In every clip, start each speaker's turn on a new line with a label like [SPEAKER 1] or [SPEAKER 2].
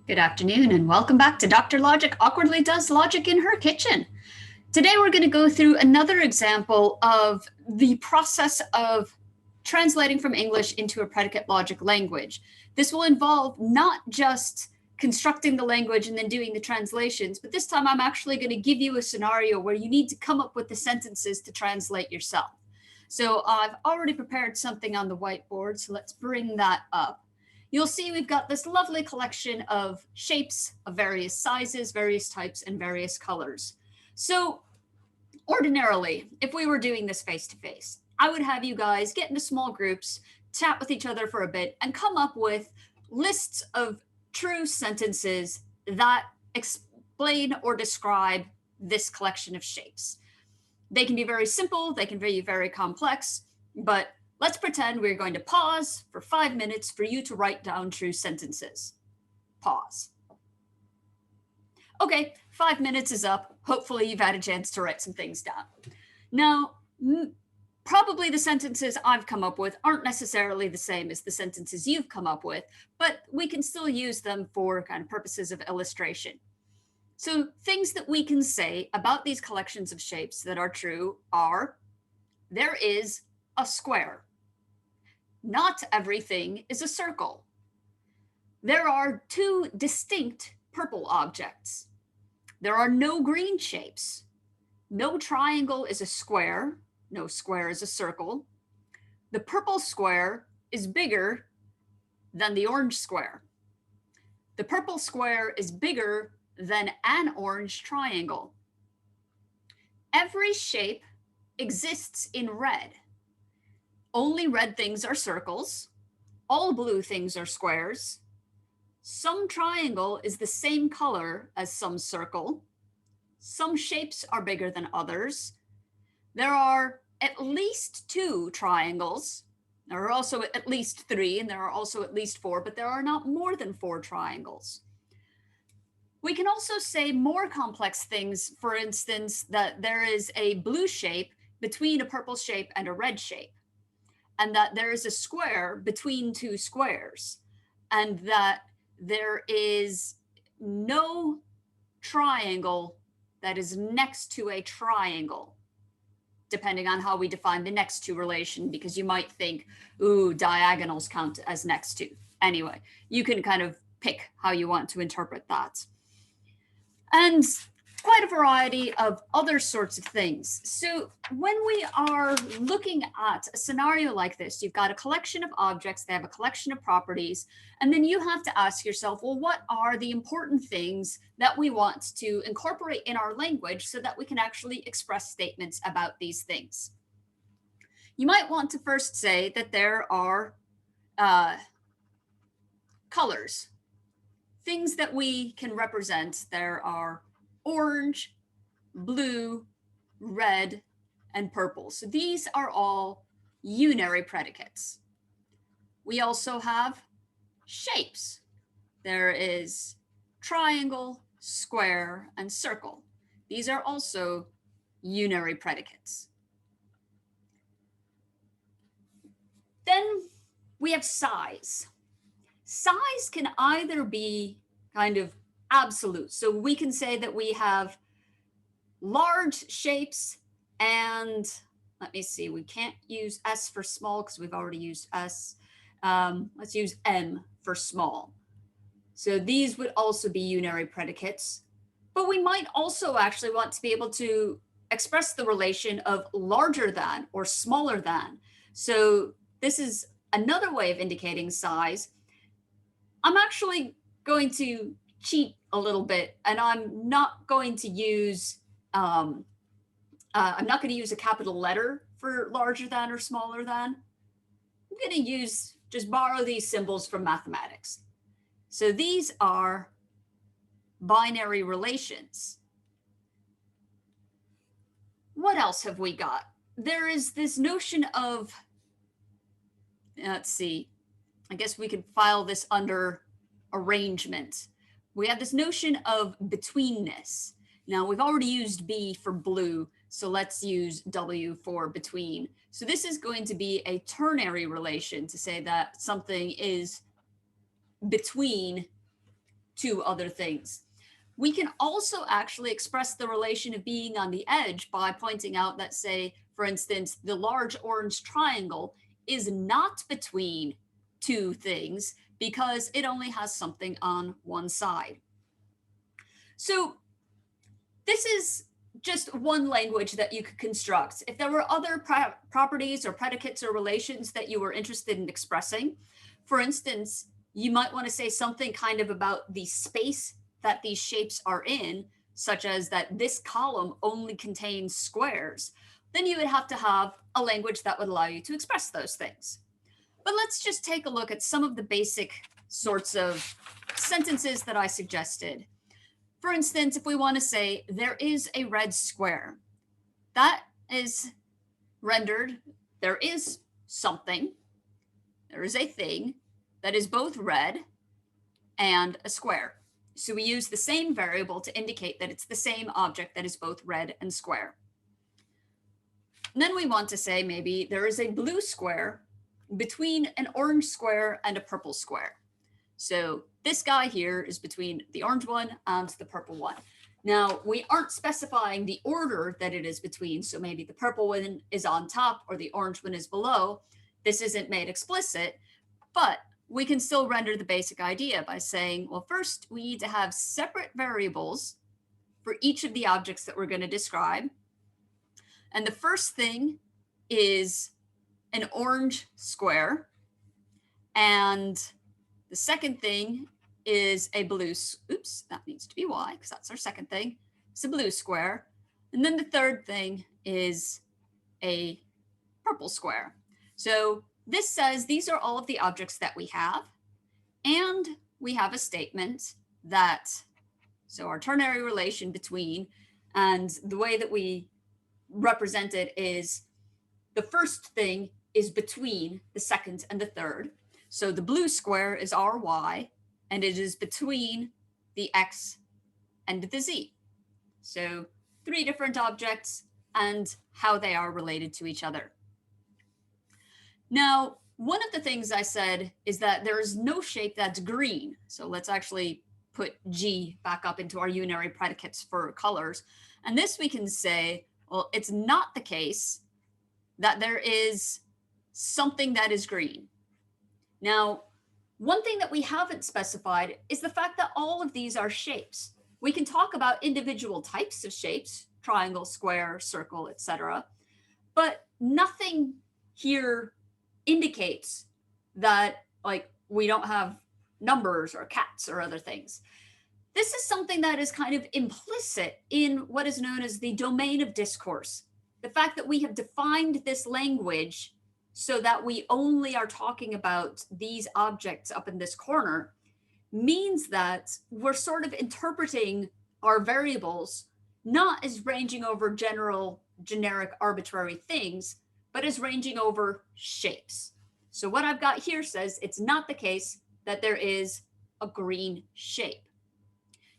[SPEAKER 1] Good afternoon and welcome back to Dr. Logic awkwardly does logic in her kitchen. Today we're going to go through another example of the process of translating from English into a predicate logic language. This will involve not just constructing the language and then doing the translations, but this time I'm actually going to give you a scenario where you need to come up with the sentences to translate yourself. So I've already prepared something on the whiteboard, so let's bring that up. You'll see we've got this lovely collection of shapes of various sizes, various types, and various colors. So ordinarily, if we were doing this face-to-face, I would have you guys get into small groups, chat with each other for a bit, and come up with lists of true sentences that explain or describe this collection of shapes. They can be very simple, they can be very complex, but let's pretend we're going to pause for 5 minutes for you to write down true sentences. Pause. Okay, 5 minutes is up. Hopefully you've had a chance to write some things down. Now, probably the sentences I've come up with aren't necessarily the same as the sentences you've come up with, but we can still use them for kind of purposes of illustration. So things that we can say about these collections of shapes that are true are, there is a square. Not everything is a circle. There are two distinct purple objects. There are no green shapes. No triangle is a square. No square is a circle. The purple square is bigger than the orange square. The purple square is bigger than an orange triangle. Every shape exists in red. Only red things are circles. All blue things are squares. Some triangle is the same color as some circle. Some shapes are bigger than others. There are at least 2 triangles. There are also at least 3, and there are also at least 4, but there are not more than 4 triangles. We can also say more complex things, for instance, that there is a blue shape between a purple shape and a red shape, and that there is a square between 2 squares, and that there is no triangle that is next to a triangle, depending on how we define the next to relation, because you might think, ooh, diagonals count as next to. Anyway, you can kind of pick how you want to interpret that. And quite a variety of other sorts of things. So when we are looking at a scenario like this, you've got a collection of objects, they have a collection of properties, and then you have to ask yourself, well, what are the important things that we want to incorporate in our language so that we can actually express statements about these things? You might want to first say that there are colors, things that we can represent. There are orange, blue, red, and purple. So these are all unary predicates. We also have shapes. There is triangle, square, and circle. These are also unary predicates. Then we have size. Size can either be kind of absolute. So we can say that we have large shapes, and let me see, we can't use S for small because we've already used S. Let's use M for small. So these would also be unary predicates, but we might also actually want to be able to express the relation of larger than or smaller than. So this is another way of indicating size. I'm actually going to cheat a little bit, and I'm not going to use a capital letter for larger than or smaller than. I'm going to just borrow these symbols from mathematics. So these are binary relations. What else have we got? There is this notion of, let's see, I guess we could file this under arrangement. We have this notion of betweenness. Now we've already used B for blue, so let's use W for between. So this is going to be a ternary relation to say that something is between to other things. We can also actually express the relation of being on the edge by pointing out that, say, for instance, the large orange triangle is not between two things because it only has something on one side. So this is just one language that you could construct. If there were other properties or predicates or relations that you were interested in expressing, for instance, you might want to say something kind of about the space that these shapes are in, such as that this column only contains squares, then you would have to have a language that would allow you to express those things. But let's just take a look at some of the basic sorts of sentences that I suggested. For instance, if we want to say there is a red square, that is rendered, there is something, there is a thing that is both red and a square. So we use the same variable to indicate that it's the same object that is both red and square. And then we want to say maybe there is a blue square between an orange square and a purple square. So this guy here is between the orange one and the purple one. Now, we aren't specifying the order that it is between, so maybe the purple one is on top or the orange one is below. This isn't made explicit, but we can still render the basic idea by saying, well, first we need to have separate variables for each of the objects that we're going to describe. And the first thing is an orange square, and the second thing is a blue, oops, that needs to be Y because that's our second thing. It's a blue square. And then the third thing is a purple square. So this says these are all of the objects that we have. And we have a statement that, so our ternary relation between, and the way that we represent it is the first thing is between the second and the third. So the blue square is our Y, and it is between the X and the Z. So 3 different objects and how they are related to each other. Now, one of the things I said is that there is no shape that's green. So let's actually put G back up into our unary predicates for colors. And this we can say, well, it's not the case that there is something that is green. Now, one thing that we haven't specified is the fact that all of these are shapes. We can talk about individual types of shapes, triangle, square, circle, etc. But nothing here indicates that, like, we don't have numbers or cats or other things. This is something that is kind of implicit in what is known as the domain of discourse. The fact that we have defined this language so that we only are talking about these objects up in this corner means that we're sort of interpreting our variables not as ranging over generic arbitrary things, but as ranging over shapes. So what I've got here says it's not the case that there is a green shape.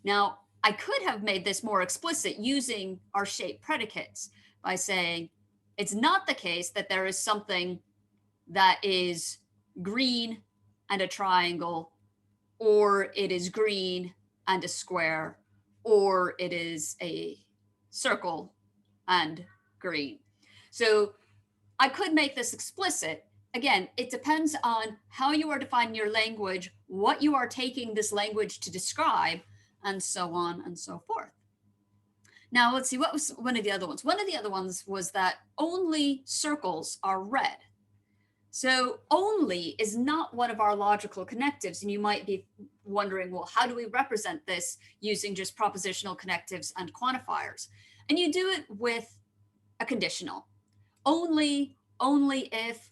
[SPEAKER 1] Now, I could have made this more explicit using our shape predicates by saying it's not the case that there is something that is green and a triangle, or it is green and a square, or it is a circle and green. So I could make this explicit. Again, it depends on how you are defining your language, what you are taking this language to describe, and so on and so forth. Now, let's see, what was one of the other ones? One of the other ones was that only circles are red. So only is not one of our logical connectives. And you might be wondering, well, how do we represent this using just propositional connectives and quantifiers? And you do it with a conditional. Only if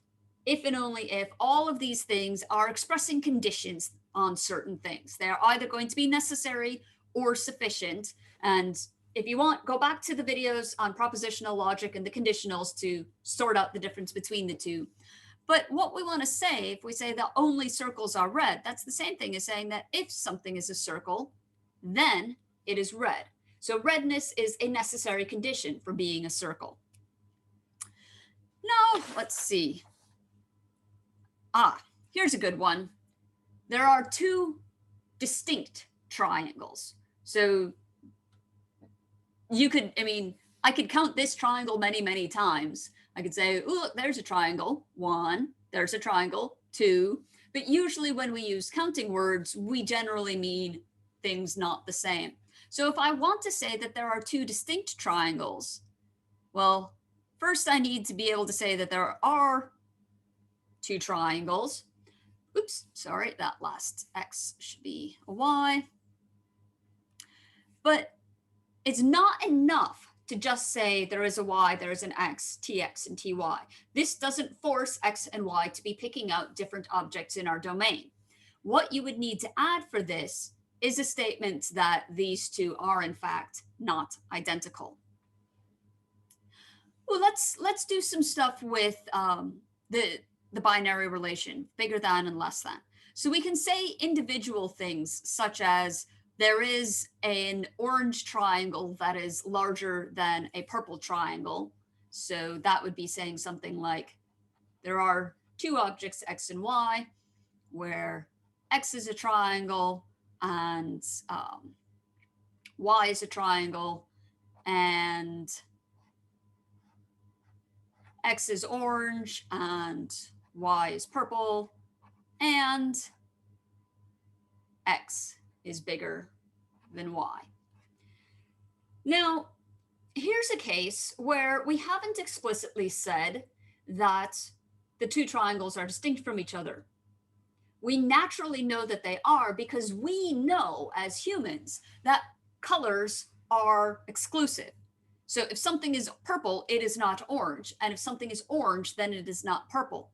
[SPEAKER 1] and only if, all of these things are expressing conditions on certain things. They're either going to be necessary or sufficient. And if you want, go back to the videos on propositional logic and the conditionals to sort out the difference between the two. But what we want to say, if we say that only circles are red, that's the same thing as saying that if something is a circle, then it is red. So redness is a necessary condition for being a circle. Now, let's see. Here's a good one. There are 2 distinct triangles. So you could, I mean, I could count this triangle many, many times. I could say, oh, look, there's a triangle, 1, there's a triangle, 2. But usually when we use counting words, we generally mean things not the same. So if I want to say that there are 2 distinct triangles, well, first I need to be able to say that there are 2 triangles. Oops, sorry, that last X should be a Y. But it's not enough to just say there is a Y, there is an X, TX and TY. This doesn't force X and Y to be picking out different objects in our domain. What you would need to add for this is a statement that these 2 are in fact not identical. Well, let's do some stuff with the binary relation, bigger than and less than. So we can say individual things such as there is an orange triangle that is larger than a purple triangle. So that would be saying something like there are 2 objects, X and Y, where X is a triangle and Y is a triangle, and X is orange and Y is purple, and X is bigger than Y. Now, here's a case where we haven't explicitly said that the 2 triangles are distinct from each other. We naturally know that they are because we know as humans that colors are exclusive. So if something is purple, it is not orange. And if something is orange, then it is not purple.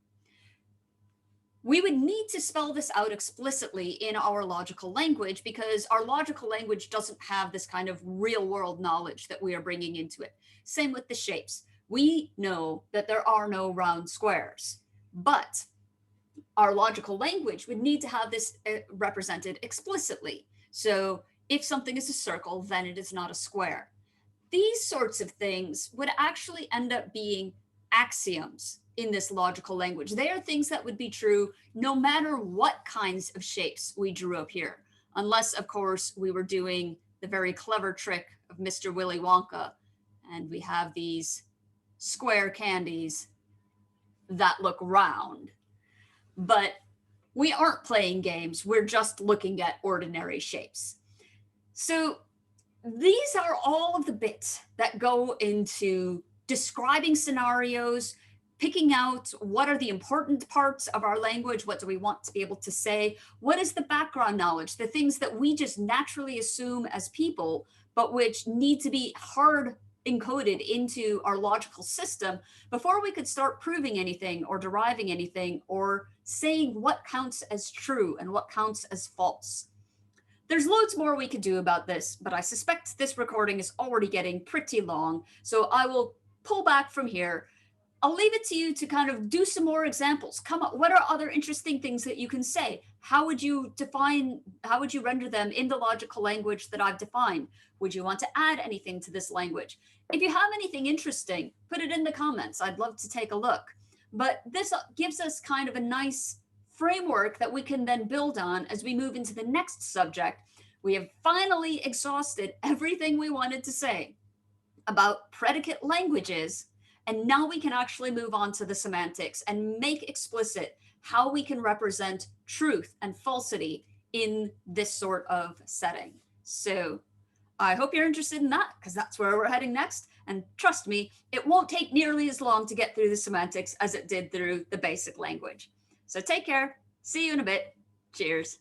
[SPEAKER 1] We would need to spell this out explicitly in our logical language because our logical language doesn't have this kind of real world knowledge that we are bringing into it. Same with the shapes. We know that there are no round squares, but our logical language would need to have this represented explicitly. So if something is a circle, then it is not a square. These sorts of things would actually end up being axioms in this logical language. They are things that would be true no matter what kinds of shapes we drew up here, unless, of course, we were doing the very clever trick of Mr. Willy Wonka, and we have these square candies that look round. But we aren't playing games. We're just looking at ordinary shapes. So these are all of the bits that go into describing scenarios, picking out what are the important parts of our language, what do we want to be able to say, what is the background knowledge, the things that we just naturally assume as people, but which need to be hard encoded into our logical system before we could start proving anything or deriving anything or saying what counts as true and what counts as false. There's loads more we could do about this, but I suspect this recording is already getting pretty long, so I will pull back from here. I'll leave it to you to kind of do some more examples. Come up, what are other interesting things that you can say? How would you render them in the logical language that I've defined? Would you want to add anything to this language? If you have anything interesting, put it in the comments. I'd love to take a look. But this gives us kind of a nice framework that we can then build on as we move into the next subject. We have finally exhausted everything we wanted to say about predicate languages, and now we can actually move on to the semantics and make explicit how we can represent truth and falsity in this sort of setting. So I hope you're interested in that, because that's where we're heading next. And trust me, it won't take nearly as long to get through the semantics as it did through the basic language. So take care. See you in a bit. Cheers.